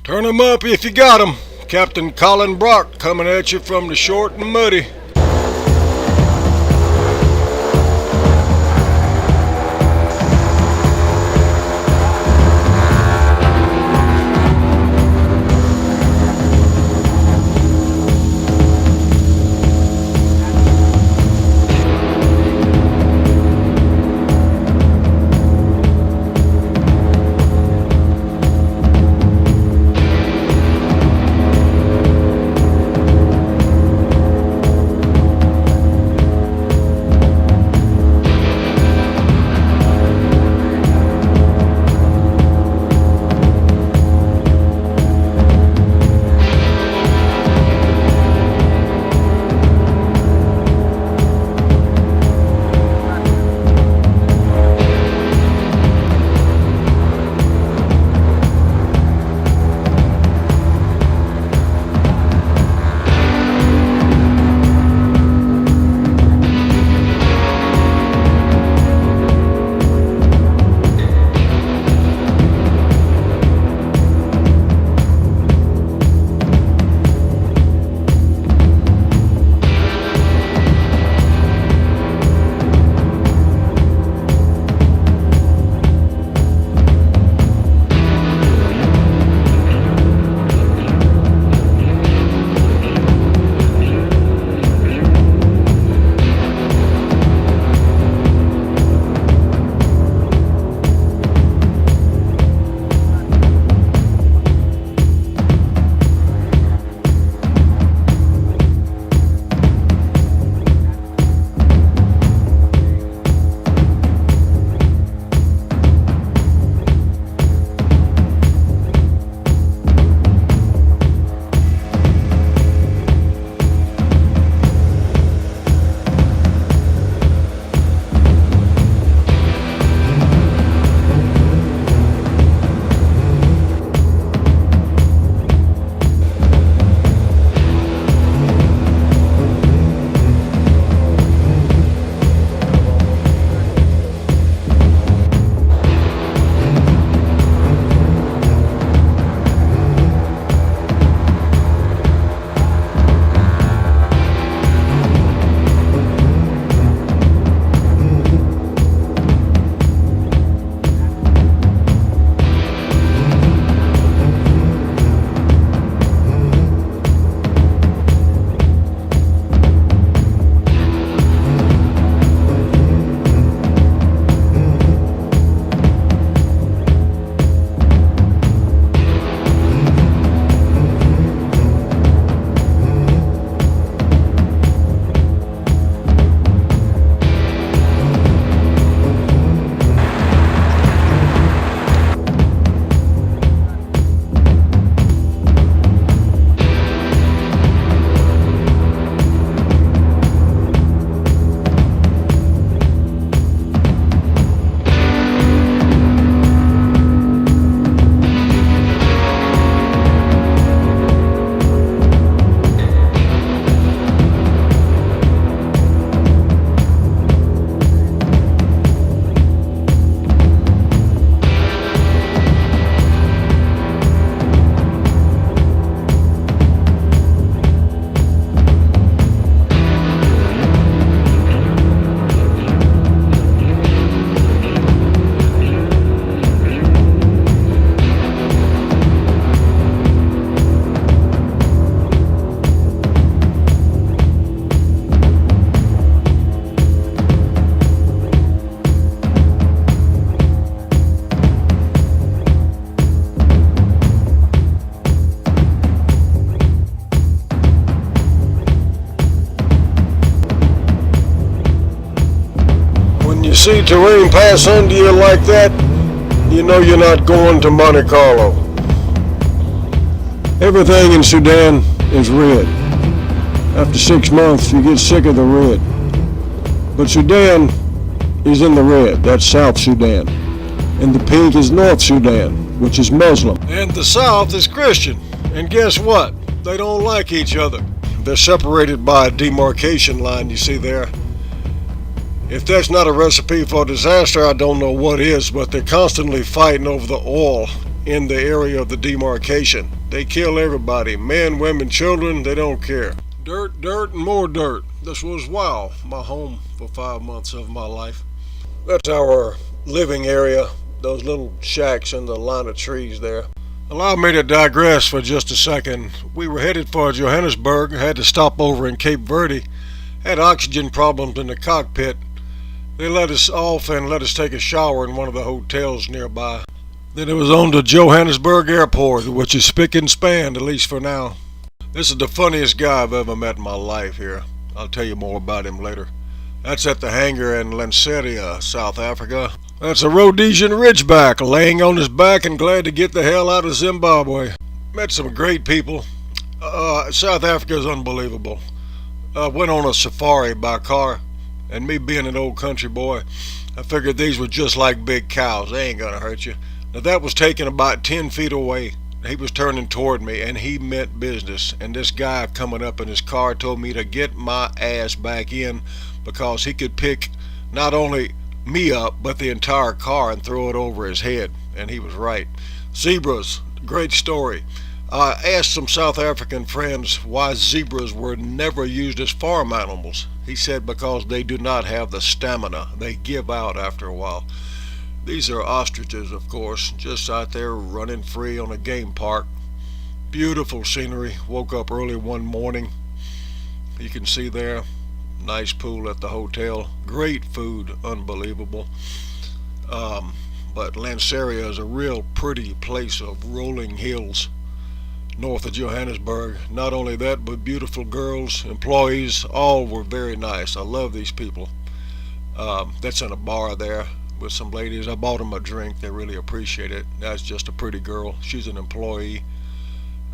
Turn 'em up if you got 'em. Captain Colin Brock coming at you from the short and muddy. See terrain pass under you like that, you know you're not going to Monte Carlo. Everything in Sudan is red. After 6 months, you get sick of the red. But Sudan is in the red. That's South Sudan. And the pink is North Sudan, which is Muslim. And the South is Christian. And guess what? They don't like each other. They're separated by a demarcation line, you see there. If that's not a recipe for disaster, I don't know what is, but they're constantly fighting over the oil in the area of the demarcation. They kill everybody. Men, women, children, they don't care. Dirt, dirt, and more dirt. This was, wow, my home for 5 months of my life. That's our living area, those little shacks in the line of trees there. Allow me to digress for just a second. We were headed for Johannesburg, had to stop over in Cape Verde, had oxygen problems in the cockpit. They let us off and let us take a shower in one of the hotels nearby. Then it was on to Johannesburg Airport, which is spick and span, at least for now. This is the funniest guy I've ever met in my life here. I'll tell you more about him later. That's at the hangar in Lanseria, South Africa. That's a Rhodesian Ridgeback laying on his back and glad to get the hell out of Zimbabwe. Met some great people. South Africa is unbelievable. Went on a safari by car, and me being an old country boy, I figured these were just like big cows. They ain't gonna hurt you. Now that was taken about 10 feet away. He was turning toward me and he meant business, and this guy coming up in his car told me to get my ass back in because he could pick not only me up but the entire car and throw it over his head, and he was right. Zebras, great story. I asked some South African friends why zebras were never used as farm animals. He said because they do not have the stamina. They give out after a while. These are ostriches, of course, just out there running free on a game park. Beautiful scenery. Woke up early one morning. You can see there, nice pool at the hotel. Great food, unbelievable. But Lanseria is a real pretty place of rolling hills north of Johannesburg. Not only that, but beautiful girls, employees, all were very nice. I love these people. That's in a bar there with some ladies. I bought them a drink. They really appreciate it. That's just a pretty girl. She's an employee.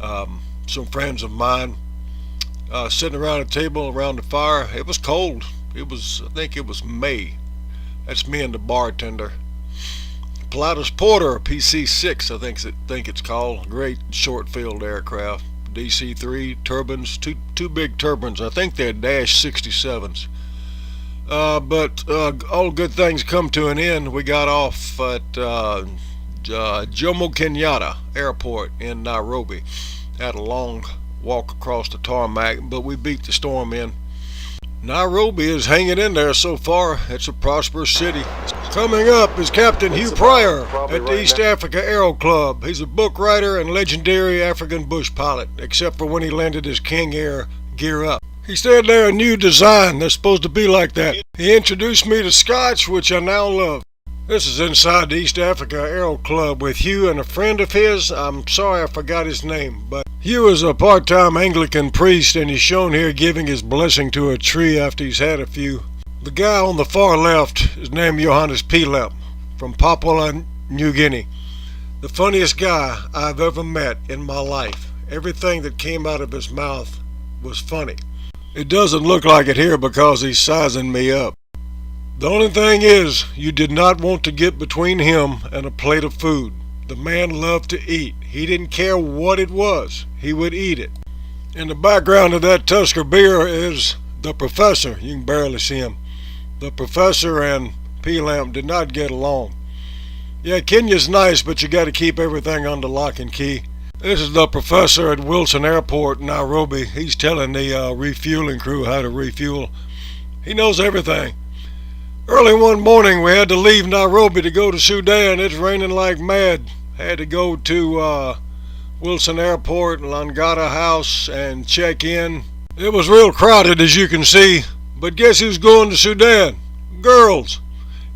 Some friends of mine sitting around a table around the fire. It was cold. I think it was May. That's me and the bartender. Pilatus Porter, PC-6, I think it's called. Great short-field aircraft. DC-3 turbines, two big turbines. I think they're Dash 67s. But all good things come to an end. We got off at Jomo Kenyatta Airport in Nairobi. Had a long walk across the tarmac, but we beat the storm in. Nairobi is hanging in there so far. It's a prosperous city. Coming up is Captain Hugh Pryor at the East Africa Aero Club. He's a book writer and legendary African bush pilot, except for when he landed his King Air gear up. He said they're a new design. They're supposed to be like that. He introduced me to Scotch, which I now love. This is inside the East Africa Aero Club with Hugh and a friend of his. I'm sorry I forgot his name, but Hugh is a part-time Anglican priest, and he's shown here giving his blessing to a tree after he's had a few. The guy on the far left is named Johannes Pilep from Papua New Guinea. The funniest guy I've ever met in my life. Everything that came out of his mouth was funny. It doesn't look like it here because he's sizing me up. The only thing is, you did not want to get between him and a plate of food. The man loved to eat. He didn't care what it was. He would eat it. In the background of that Tusker beer is the professor. You can barely see him. The professor and P-Lamp did not get along. Yeah, Kenya's nice, but you got to keep everything under lock and key. This is the professor at Wilson Airport, Nairobi. He's telling the refueling crew how to refuel. He knows everything. Early one morning we had to leave Nairobi to go to Sudan. It's raining like mad. Had to go to Wilson Airport, Langata House, and check in. It was real crowded, as you can see. But guess who's going to Sudan? Girls.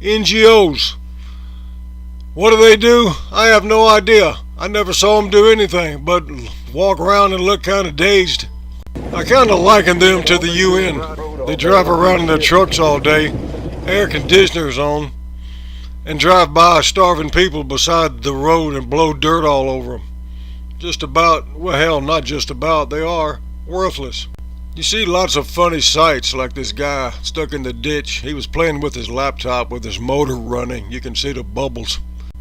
NGOs. What do? I have no idea. I never saw them do anything but walk around and look kind of dazed. I kind of liken them to the UN. They drive around in their trucks all day, air conditioners on, and drive by starving people beside the road and blow dirt all over them. Just about, well hell, not just about, they are worthless. You see lots of funny sights, like this guy stuck in the ditch. He was playing with his laptop with his motor running. You can see the bubbles.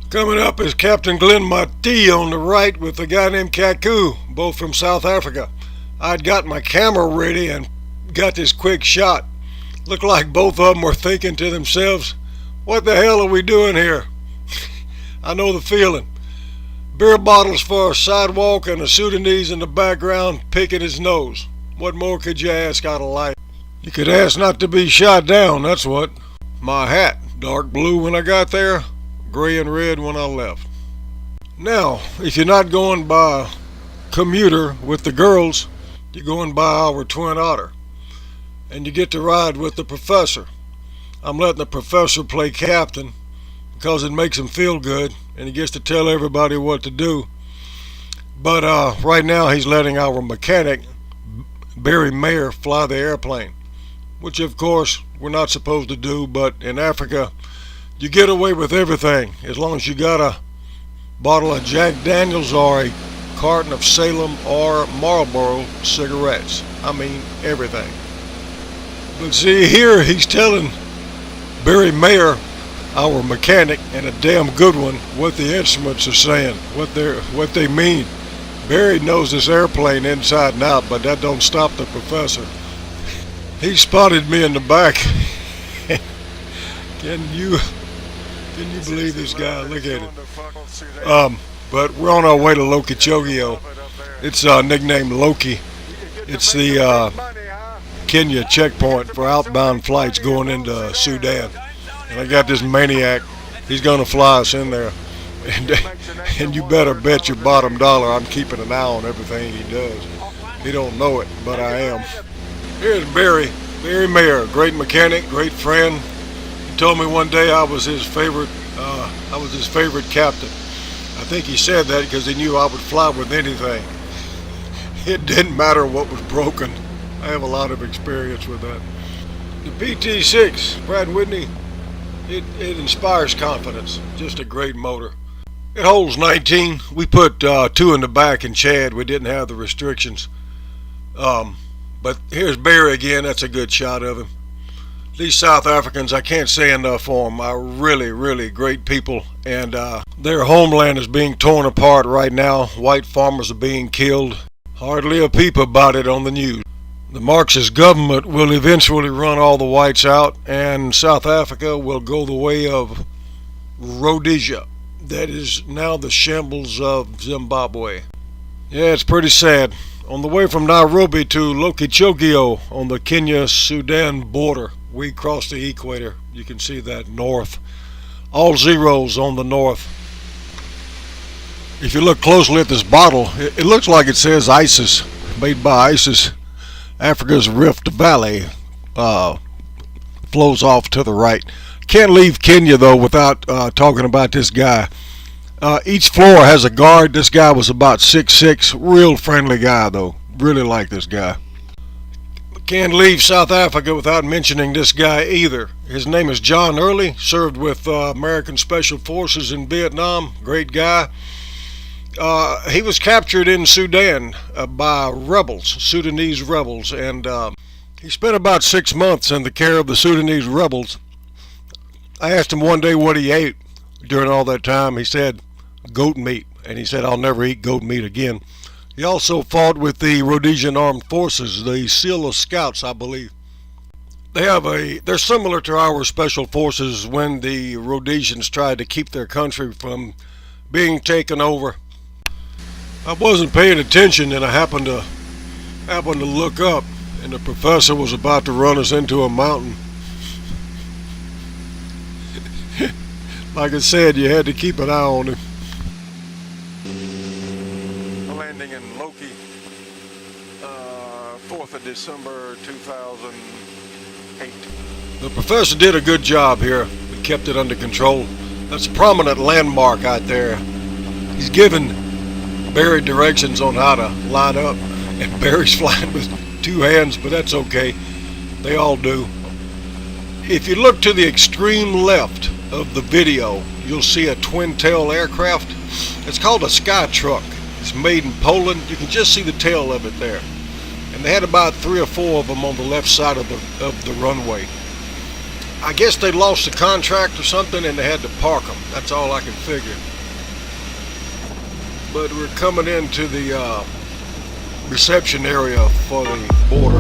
Coming up is Captain Glenn Mati on the right with a guy named Kaku, both from South Africa. I'd got my camera ready and got this quick shot. Looked like both of them were thinking to themselves, what the hell are we doing here? I know the feeling. Beer bottles for a sidewalk and a Sudanese in the background picking his nose. What more could you ask out of life? You could ask not to be shot down, that's what. My hat, dark blue when I got there, gray and red when I left. Now, if you're not going by commuter with the girls, you're going by our Twin Otter. And you get to ride with the professor. I'm letting the professor play captain because it makes him feel good and he gets to tell everybody what to do. But right now he's letting our mechanic, Barry Mayer, fly the airplane, which of course we're not supposed to do, but in Africa you get away with everything as long as you got a bottle of Jack Daniels or a carton of Salem or Marlboro cigarettes. I mean everything. But see, here he's telling Barry Mayer, our mechanic, and a damn good one, what the instruments are saying, what they mean. Barry knows this airplane inside and out, but that don't stop the professor. He spotted me in the back. Can you believe this guy? Look at it. But we're on our way to Lokichogio. It's nicknamed Loki. It's the Kenya checkpoint for outbound flights going into Sudan. And I got this maniac. He's going to fly us in there. And you better bet your bottom dollar I'm keeping an eye on everything he does. He don't know it, but I am. Here's Barry Mayer, great mechanic, great friend. He told me one day I was his favorite captain. I think he said that because he knew I would fly with anything. It didn't matter what was broken. I have a lot of experience with that. The PT6, Brad Whitney, it inspires confidence. Just a great motor. It holds 19. We put 2 in the back in Chad. We didn't have the restrictions. But here's Barry again. That's a good shot of him. These South Africans, I can't say enough for them, are really, really great people. And their homeland is being torn apart right now. White farmers are being killed. Hardly a peep about it on the news. The Marxist government will eventually run all the whites out, and South Africa will go the way of Rhodesia. That is now the shambles of Zimbabwe. Yeah, it's pretty sad. On the way from Nairobi to Lokichogio on the Kenya-Sudan border, we crossed the equator. You can see that north. All zeros on the north. If you look closely at this bottle, it looks like it says ISIS, made by ISIS. Africa's Rift Valley flows off to the right. Can't leave Kenya though without talking about this guy. Each floor has a guard. This guy was about 6'6", real friendly guy though. Really like this guy. Can't leave South Africa without mentioning this guy either. His name is John Early, served with American Special Forces in Vietnam. Great guy. He was captured in Sudan by rebels, Sudanese rebels, and he spent about 6 months in the care of the Sudanese rebels. I asked him one day what he ate during all that time. He said goat meat, and he said I'll never eat goat meat again. He also fought with the Rhodesian Armed Forces, the Seal Scouts, I believe. They're similar to our special forces when the Rhodesians tried to keep their country from being taken over. I wasn't paying attention and I happened to look up, and the professor was about to run us into a mountain. Like I said, you had to keep an eye on him. Landing in Loki, 4th of December 2008. The professor did a good job here. We kept it under control. That's a prominent landmark out there. He's given Barry directions on how to line up, and Barry's flying with 2 hands, but that's okay. They all do. If you look to the extreme left of the video, you'll see a twin-tail aircraft. It's called a Sky Truck. It's made in Poland. You can just see the tail of it there. And they had about 3 or 4 of them on the left side of the runway. I guess they lost the contract or something and they had to park them. That's all I can figure. But we're coming into the reception area for the border.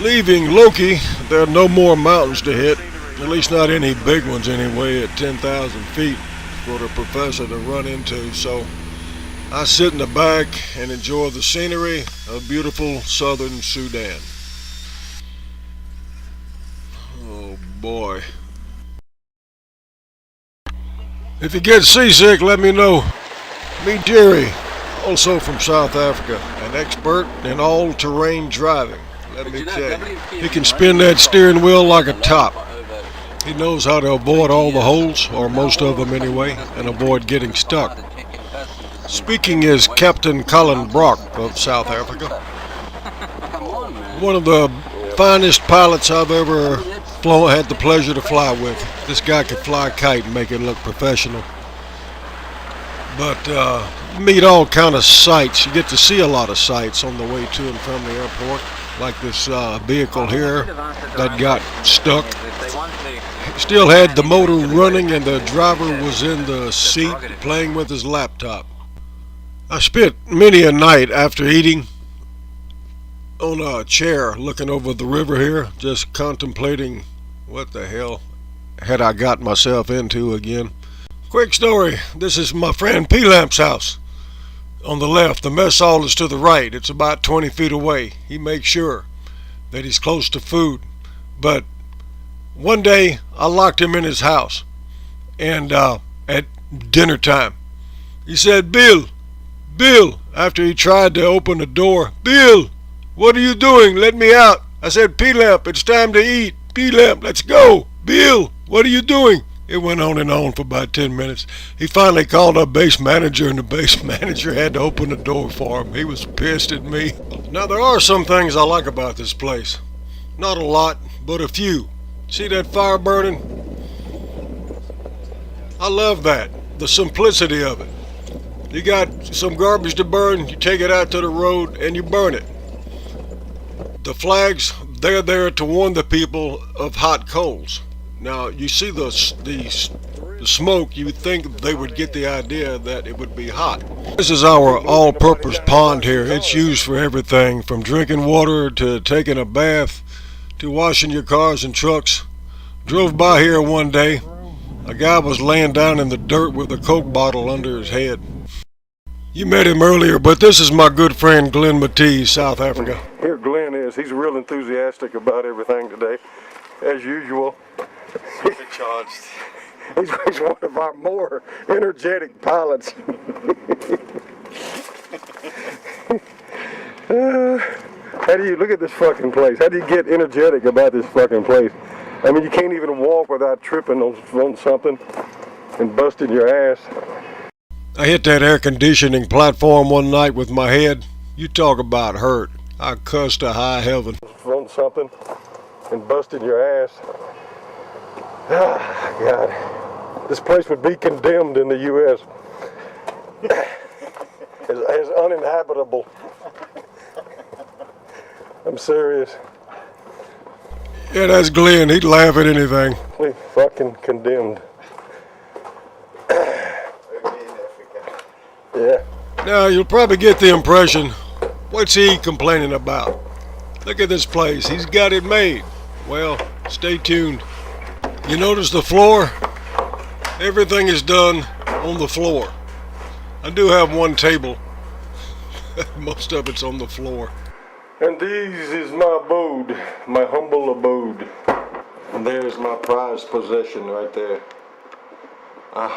Leaving Loki, there are no more mountains to hit, at least not any big ones anyway, at 10,000 feet for the professor to run into, so I sit in the back and enjoy the scenery of beautiful southern Sudan. Oh boy. If you get seasick, let me know. Meet Jerry, also from South Africa, an expert in all-terrain driving. Let me tell you, he can spin that steering wheel like a top. He knows how to avoid all the holes, or most of them anyway, and avoid getting stuck. Speaking is Captain Colin Brock of South Africa. One of the finest pilots I've ever had the pleasure to fly with. This guy could fly a kite and make it look professional. But you meet all kind of sights. You get to see a lot of sights on the way to and from the airport. Like this vehicle here that got stuck. Still had the motor running and the driver was in the seat playing with his laptop. I spent many a night after eating on a chair looking over the river here, just contemplating what the hell had I got myself into again. Quick story, this is my friend P-Lamp's house. On the left, the mess hall is to the right. It's about 20 feet away. He makes sure that he's close to food. But one day, I locked him in his house. And at dinner time, he said, Bill, after he tried to open the door, Bill, what are you doing? Let me out. I said, P-Lamp, it's time to eat. P-Lamp, let's go. Bill, what are you doing? It went on and on for about 10 minutes. He finally called up base manager, and the base manager had to open the door for him. He was pissed at me. Now, there are some things I like about this place. Not a lot, but a few. See that fire burning? I love that. The simplicity of it. You got some garbage to burn, you take it out to the road, and you burn it. The flags, they're there to warn the people of hot coals. Now, you see the smoke, you would think they would get the idea that it would be hot. This is our all-purpose pond here. It's used for everything, from drinking water to taking a bath to washing your cars and trucks. Drove by here one day. A guy was laying down in the dirt with a Coke bottle under his head. You met him earlier, but this is my good friend Glenn Matee, South Africa. Here Glenn is. He's real enthusiastic about everything today, as usual. Supercharged. He's one of our more energetic pilots. How do you look at this fucking place? How do you get energetic about this fucking place? I mean, you can't even walk without tripping on something and busting your ass. I hit that air conditioning platform one night with my head. You talk about hurt. I cussed to high heaven. On something and busting your ass. Ah, God. This place would be condemned in the U.S. as uninhabitable. I'm serious. Yeah, that's Glenn. He'd laugh at anything. We fucking condemned. Yeah. Now, you'll probably get the impression, what's he complaining about? Look at this place. He's got it made. Well, stay tuned. You notice the floor? Everything is done on the floor. I do have one table. Most of it's on the floor. And this is my abode, my humble abode. And there's my prized possession right there. I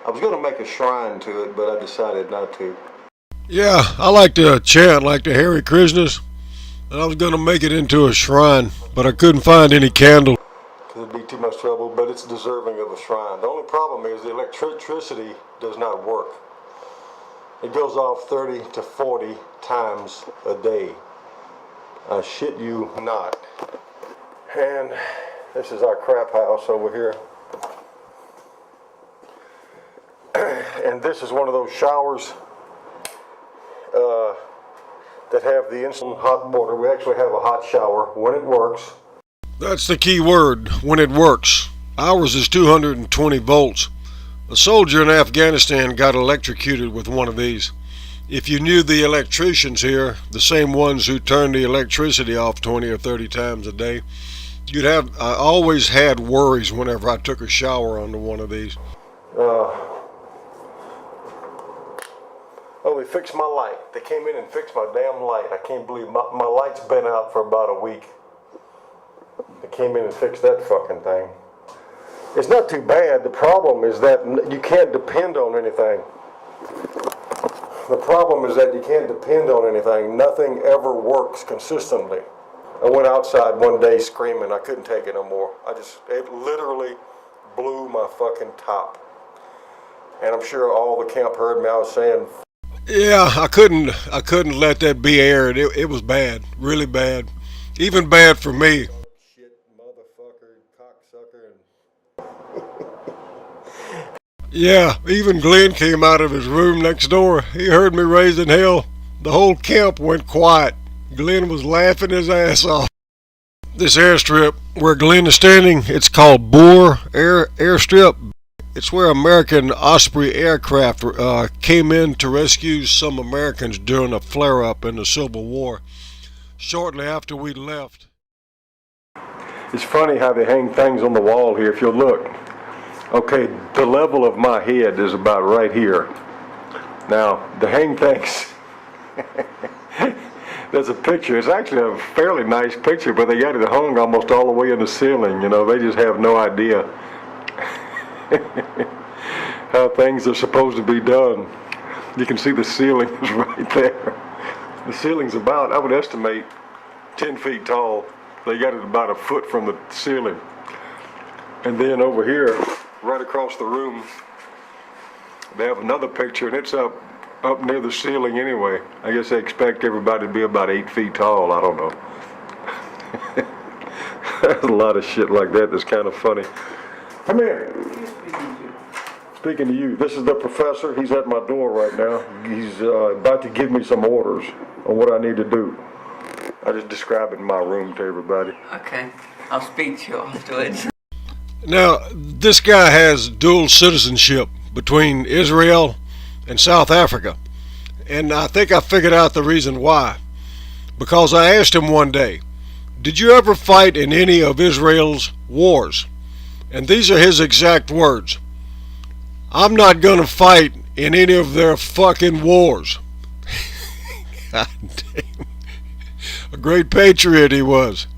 was going to make a shrine to it, but I decided not to. Yeah, I like to chant like the Hare Krishnas, and I was going to make it into a shrine, but I couldn't find any candle. It'd be too much trouble, but it's deserving of a shrine. The only problem is the electricity does not work. It goes off 30 to 40 times a day. I shit you not. And this is our crap house over here. And this is one of those showers that have the instant hot water. We actually have a hot shower when it works. That's the key word, when it works. Ours is 220 volts. A soldier in Afghanistan got electrocuted with one of these. If you knew the electricians here, the same ones who turn the electricity off 20 or 30 times a day, I always had worries whenever I took a shower onto one of these. Oh, they fixed my light. They came in and fixed my damn light. I can't believe my light's been out for about a week. They came in and fixed that fucking thing. It's not too bad. The problem is that you can't depend on anything. The problem is that you can't depend on anything. Nothing ever works consistently. I went outside one day screaming. I couldn't take it no more. It literally blew my fucking top. And I'm sure all the camp heard me. I was saying, yeah, I couldn't let that be aired. It was bad, really bad. Even bad for me. Shit, motherfucker, cocksucker. Yeah, even Glenn came out of his room next door. He heard me raising hell. The whole camp went quiet. Glenn was laughing his ass off. This airstrip where Glenn is standing, it's called Boer Airstrip. It's where American Osprey aircraft came in to rescue some Americans during a flare-up in the Civil War. Shortly after we left. It's funny how they hang things on the wall here, if you'll look. Okay, the level of my head is about right here. Now, the hang things, there's a picture. It's actually a fairly nice picture, but they got it hung almost all the way in the ceiling. You know, they just have no idea how things are supposed to be done. You can see the ceiling is right there. The ceiling's about, I would estimate, 10 feet tall. They got it about a foot from the ceiling. And then over here, right across the room, they have another picture, and it's up near the ceiling anyway. I guess they expect everybody to be about 8 feet tall. I don't know. There's a lot of shit like that that's kind of funny. Come here. Speaking to you. This is the professor. He's at my door right now. He's about to give me some orders on what I need to do. I just described it in my room to everybody. Okay. I'll speak to you afterwards. Now, this guy has dual citizenship between Israel and South Africa. And I think I figured out the reason why. Because I asked him one day, did you ever fight in any of Israel's wars? And these are his exact words. I'm not gonna fight in any of their fucking wars. God damn. A great patriot he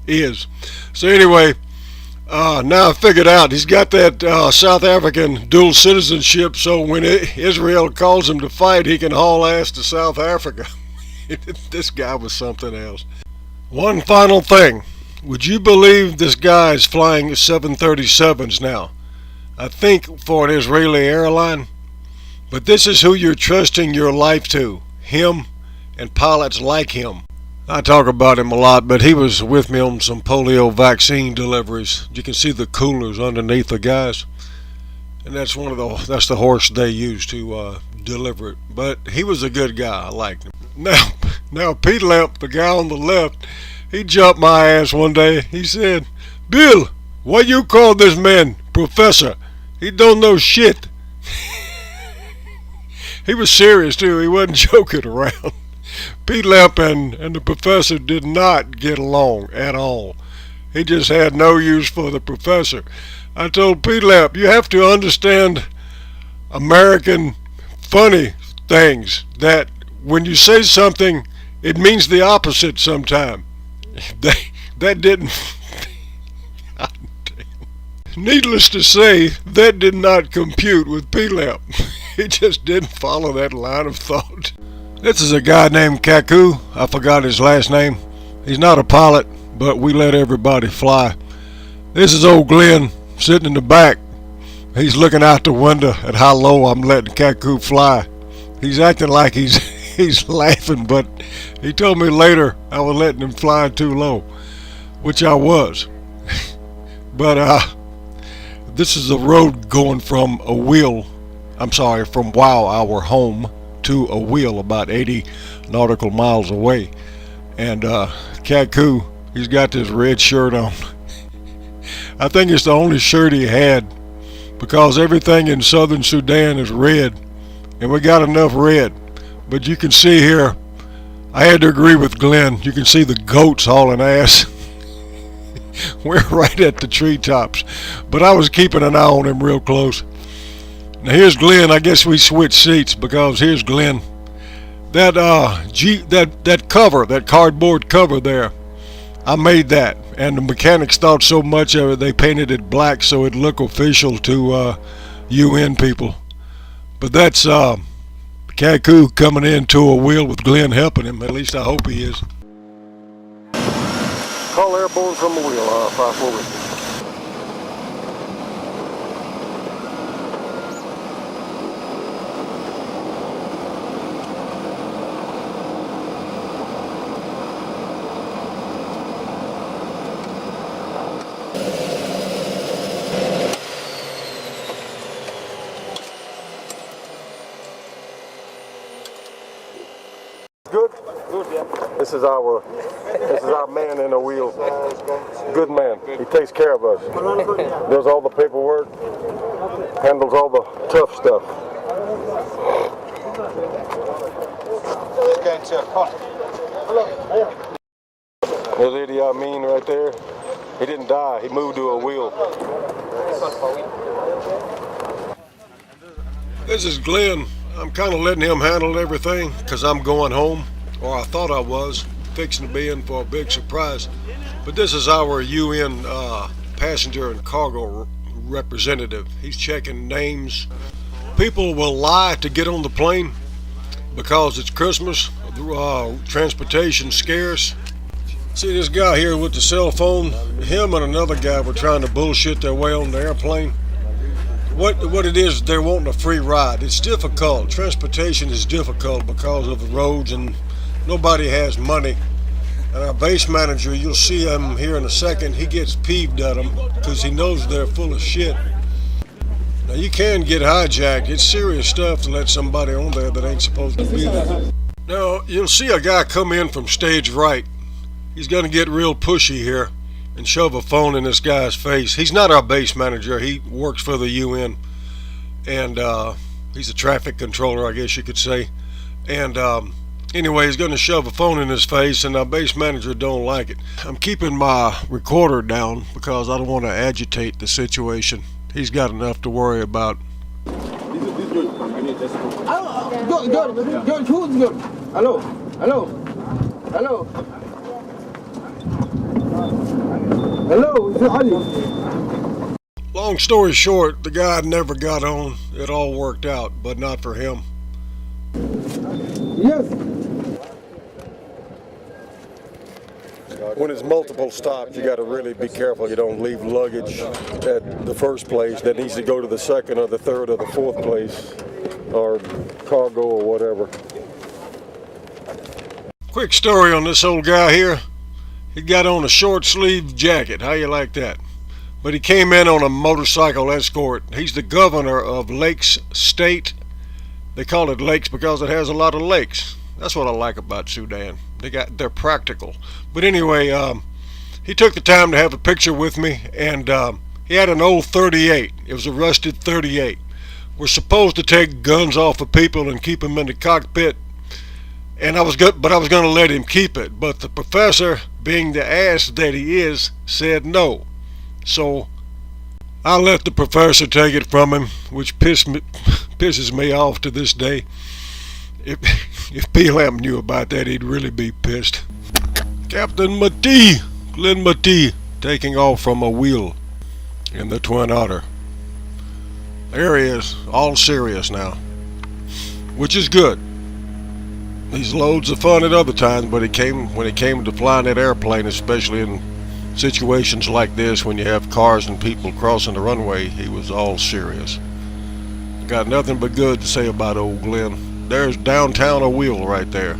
is. So anyway, now I figured out he's got that South African dual citizenship, so when Israel calls him to fight, he can haul ass to South Africa. This guy was something else. One final thing. Would you believe this guy is flying 737s now? I think for an Israeli airline. But this is who you're trusting your life to. Him and pilots like him. I talk about him a lot, but he was with me on some polio vaccine deliveries. You can see the coolers underneath the guys, and that's the horse they use to deliver it. But he was a good guy. I liked him. Now Pete Lamp, the guy on the left, he jumped my ass one day. He said, "Bill, why you call this man professor? He don't know shit." He was serious too. He wasn't joking around. Pete Lamp and the professor did not get along at all. He just had no use for the professor. I told Pete Lamp, you have to understand American funny things, that when you say something, it means the opposite sometime. That didn't... Needless to say, that did not compute with Pete Lamp. He just didn't follow that line of thought. This is a guy named Kaku. I forgot his last name. He's not a pilot, but we let everybody fly. This is old Glenn sitting in the back. He's looking out the window at how low I'm letting Kaku fly. He's acting like he's laughing, but he told me later I was letting him fly too low, which I was. But this is a road going from from Wow Our home to a wheel about 80 nautical miles away. And Kaku, he's got this red shirt on. I think it's the only shirt he had, because everything in southern Sudan is red, and we got enough red. But you can see here, I had to agree with Glenn. You can see the goats hauling ass. We're right at the treetops, but I was keeping an eye on him real close. Now here's Glenn. I guess we switched seats because here's Glenn. That that cover, that cardboard cover there, I made that, and the mechanics thought so much of it they painted it black so it looked official to UN people. But that's Kaku coming into a wheel with Glenn helping him. At least I hope he is. Call airborne from the wheel, 5-4. Good? Good, yeah. This is our man in the wheel. Good man. He takes care of us. Does all the paperwork. Handles all the tough stuff. There's Idi Amin right there. He didn't die. He moved to a wheel. This is Glenn. I'm kind of letting him handle everything because I'm going home, or I thought I was, fixing to be in for a big surprise. But this is our UN passenger and cargo representative. He's checking names. People will lie to get on the plane because it's Christmas, transportation's scarce. See this guy here with the cell phone? Him and another guy were trying to bullshit their way on the airplane. What it is, they're wanting a free ride. It's difficult. Transportation is difficult because of the roads and nobody has money. And our base manager, you'll see him here in a second, he gets peeved at them because he knows they're full of shit. Now you can get hijacked. It's serious stuff to let somebody on there that ain't supposed to be there. Now you'll see a guy come in from stage right. He's gonna get real pushy here and shove a phone in this guy's face. He's not our base manager. He works for the UN, and he's a traffic controller, I guess you could say. And anyway, he's going to shove a phone in his face, and our base manager don't like it. I'm keeping my recorder down because I don't want to agitate the situation. He's got enough to worry about. Good. Who's good? Hello, is it Ali? Long story short, the guy never got on. It all worked out, but not for him. Yes. When it's multiple stops, you got to really be careful you don't leave luggage at the first place that needs to go to the second or the third or the fourth place, or cargo or whatever. Quick story on this old guy here. He got on a short sleeve jacket. How you like that? But he came in on a motorcycle escort. He's the governor of Lakes State. They call it Lakes because it has a lot of lakes. That's what I like about Sudan. They're practical. But anyway, he took the time to have a picture with me, and he had an old 38. It was a rusted 38. We're supposed to take guns off of people and keep them in the cockpit. And I was going to let him keep it, but the professor, being the ass that he is, said no. So I let the professor take it from him, which pisses me off to this day. If P-Lamp knew about that, he'd really be pissed. Captain Mati, Glenn Mati, taking off from a wheel in the Twin Otter. There he is, all serious now, which is good. He's loads of fun at other times, but when it came to flying that airplane, especially in situations like this when you have cars and people crossing the runway, he was all serious. Got nothing but good to say about old Glenn. There's downtown a wheel right there.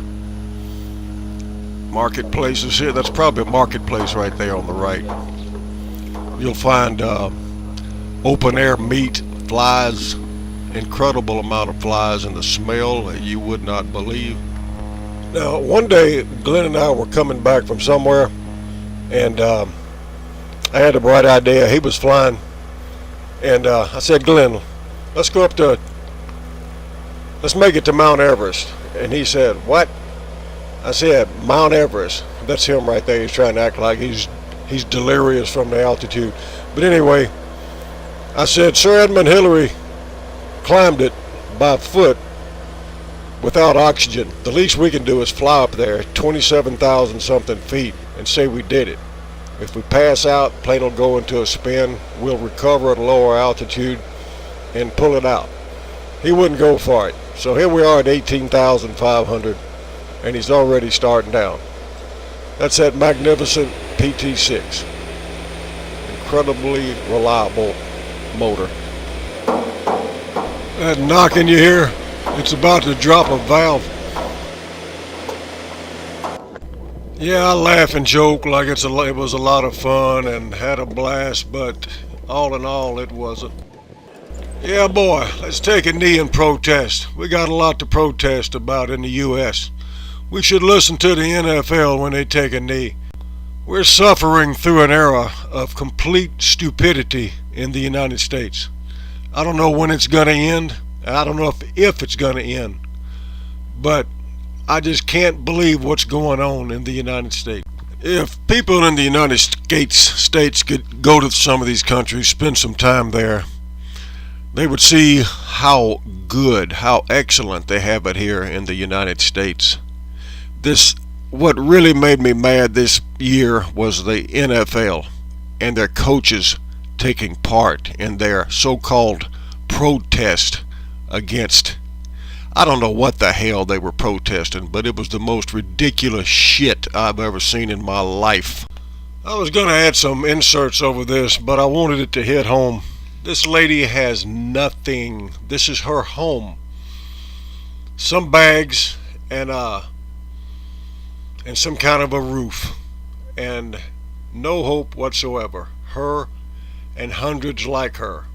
Marketplace is here. That's probably a marketplace right there on the right. You'll find open air meat, flies, incredible amount of flies, and the smell that you would not believe. Now, one day, Glenn and I were coming back from somewhere, and I had a bright idea. He was flying, and I said, Glenn, let's make it to Mount Everest. And he said, "What?" I said, "Mount Everest." That's him right there. He's trying to act like he's delirious from the altitude. But anyway, I said, "Sir Edmund Hillary climbed it by foot without oxygen. The least we can do is fly up there 27,000 something feet and say we did it. If we pass out, plane will go into a spin. We'll recover at a lower altitude and pull it out." He wouldn't go for it. So here we are at 18,500, and he's already starting down. That's that magnificent PT6. Incredibly reliable motor. That knocking you hear, it's about to drop a valve. Yeah, I laugh and joke like it was a lot of fun and had a blast, but all in all, it wasn't. Yeah, boy, let's take a knee and protest. We got a lot to protest about in the U.S. We should listen to the NFL when they take a knee. We're suffering through an era of complete stupidity in the United States. I don't know when it's going to end. I don't know if it's going to end. But I just can't believe what's going on in the United States. If people in the United States could go to some of these countries, spend some time there, they would see how good, how excellent they have it here in the United States. What really made me mad this year was the NFL and their coaches taking part in their so-called protest against, I don't know what the hell they were protesting, but it was the most ridiculous shit I've ever seen in my life. I was going to add some inserts over this, but I wanted it to hit home. This lady has nothing. This is her home. Some bags and some kind of a roof, and no hope whatsoever. Her and hundreds like her.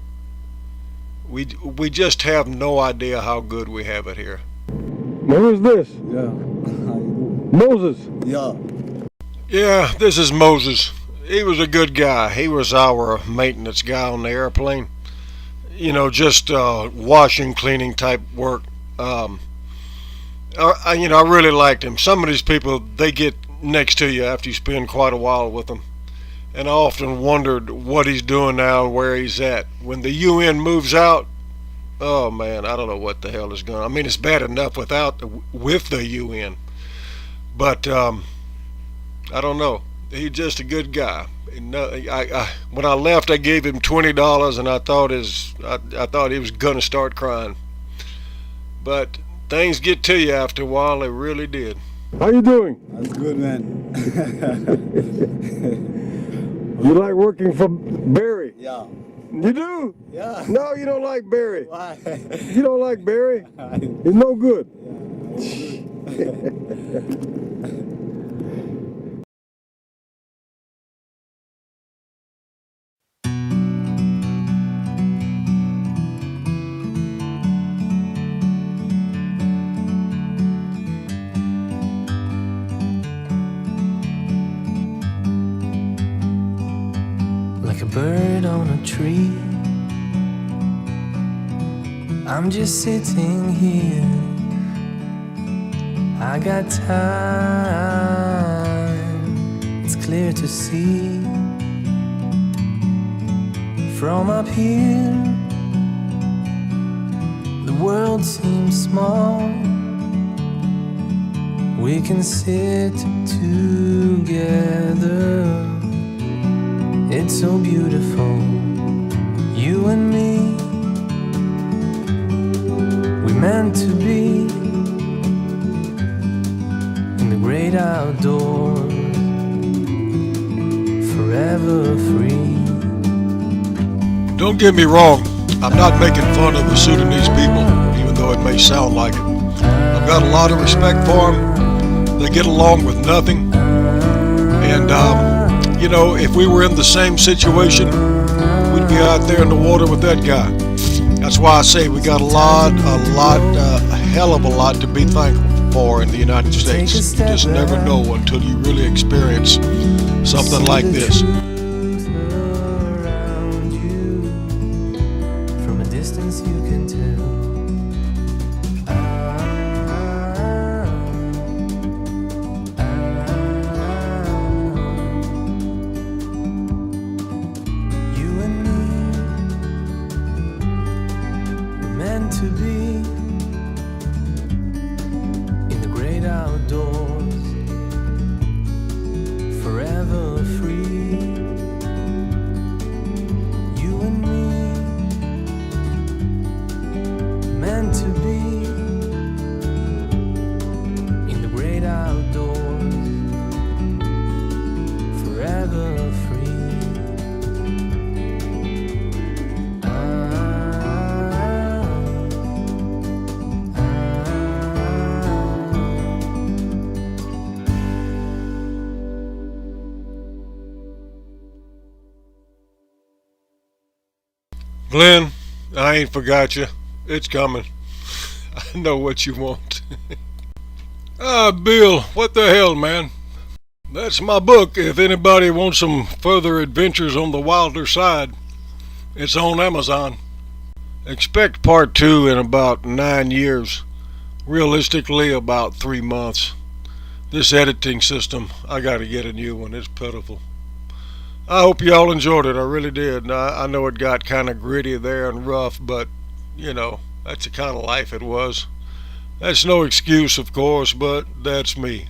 We just have no idea how good we have it here. Now who's this? Yeah. Moses. Yeah. Yeah, this is Moses. He was a good guy. He was our maintenance guy on the airplane. You know, just washing, cleaning type work. I really liked him. Some of these people, they get next to you after you spend quite a while with them. And I often wondered what he's doing now, where he's at. When the UN moves out, oh man, I don't know what the hell is going on. I mean, it's bad enough with the UN. But I don't know. He's just a good guy. When I left, I gave him $20, and I thought he was gonna start crying. But things get to you after a while. They really did. How you doing? That's good, man. You like working for Barry? Yeah. You do? Yeah. No, you don't like Barry. Why? You don't like Barry? He's no good. Like a bird on a tree, I'm just sitting here. I got time, it's clear to see. From up here, the world seems small. We can sit together. It's so beautiful, you and me. We meant to be in the great outdoors, forever free. Don't get me wrong, I'm not making fun of the Sudanese people, even though it may sound like it. I've got a lot of respect for them. They get along with nothing. And you know, if we were in the same situation, we'd be out there in the water with that guy. That's why I say we got a hell of a lot to be thankful for in the United States. You just never know until you really experience something like this. Around you, from a distance you can tell. outdoors, forever free. Glenn, I ain't forgot you. It's coming. I know what you want. Bill, what the hell, man? That's my book. If anybody wants some further adventures on the wilder side, it's on Amazon. Expect part 2 in about 9 years. Realistically, about 3 months. This editing system, I gotta get a new one. It's pitiful. I hope y'all enjoyed it. I really did. I know it got kind of gritty there and rough, but, you know, that's the kind of life it was. That's no excuse, of course, but that's me.